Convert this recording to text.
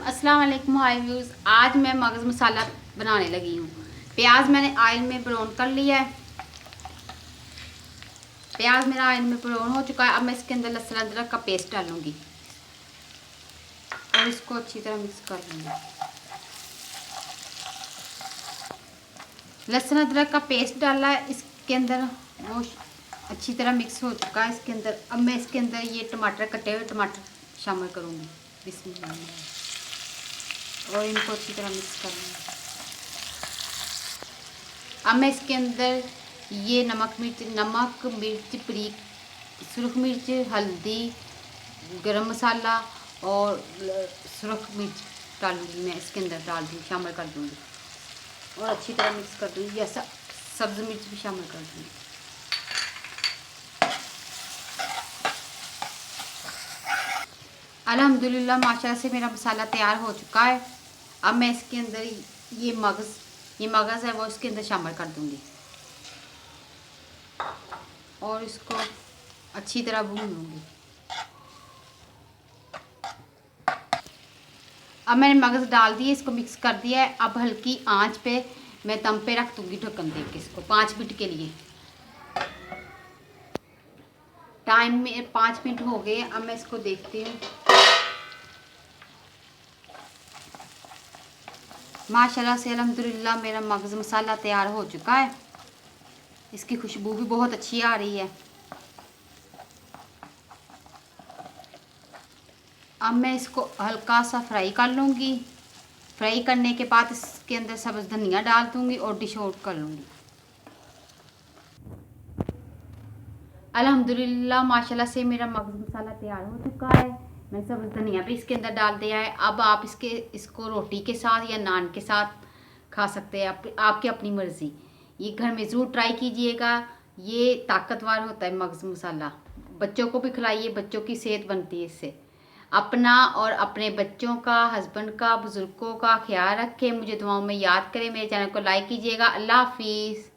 अस्सलाम वालेकुम हाय व्यूज़। आज मैं मगज़ मसाला बनाने लगी हूँ। प्याज मैंने ऑयल में ब्राउन कर लिया है। प्याज मेरा ऑयल में ब्राउन हो चुका है। अब मैं इसके अंदर लहसुन अदरक का पेस्ट डालूंगी और इसको अच्छी तरह मिक्स कर लूँगी। लहसुन अदरक का पेस्ट डाला है इसके अंदर, वो अच्छी तरह मिक्स हो चुका है इसके अंदर। अब मैं इसके अंदर ये टमाटर, कटे हुए टमाटर शामिल करूँगी बिस्मिल्लाह, और इनको अच्छी तरह मिक्स कर लूँगी। अब मैं इसके अंदर ये नमक मिर्च बारीक, सुरख मिर्च, हल्दी, गरम मसाला और सुरख मिर्च डालूँगी। मैं इसके अंदर डाल दूँगी, शामिल कर दूँगी और अच्छी तरह मिक्स कर दूँगी। जैसा सब्ज़ मिर्च भी शामिल कर दूँगी। अल्हम्दुलिल्लाह माशाल्लाह से मेरा मसाला तैयार हो चुका है। अब मैं इसके अंदर ये मगज़ है वो इसके अंदर शामिल कर दूँगी और इसको अच्छी तरह भून लूँगी। अब मैंने मगज़ डाल दिए, इसको मिक्स कर दिया है। अब हल्की आंच पे मैं दम पे रख दूँगी ढक्कन दे के इसको 5 मिनट के लिए। टाइम में 5 मिनट हो गए। अब मैं इसको देखती हूँ। माशाल्लाह से अल्हम्दुलिल्लाह मेरा मगज़ मसाला तैयार हो चुका है। इसकी खुशबू भी बहुत अच्छी आ रही है। अब मैं इसको हल्का सा फ्राई कर लूँगी। फ्राई करने के बाद इसके अंदर सब्ज़ धनिया डाल दूँगी और डिश आउट कर लूँगी। अल्हम्दुलिल्लाह माशाल्लाह से मेरा मगज़ मसाला तैयार हो चुका है। मैं सब्ज़ धनिया भी इसके अंदर डाल दिया है। अब आप इसको रोटी के साथ या नान के साथ खा सकते हैं, आपकी अपनी मर्ज़ी। ये घर में ज़रूर ट्राई कीजिएगा। ये ताकतवर होता है मगज़ मसाला। बच्चों को भी खिलाइए, बच्चों की सेहत बनती है इससे। अपना और अपने बच्चों का, हस्बैंड का, बुज़ुर्गों का ख्याल रखें। मुझे दुआओं में याद करें। मेरे चैनल को लाइक कीजिएगा। अल्लाह हाफिज़।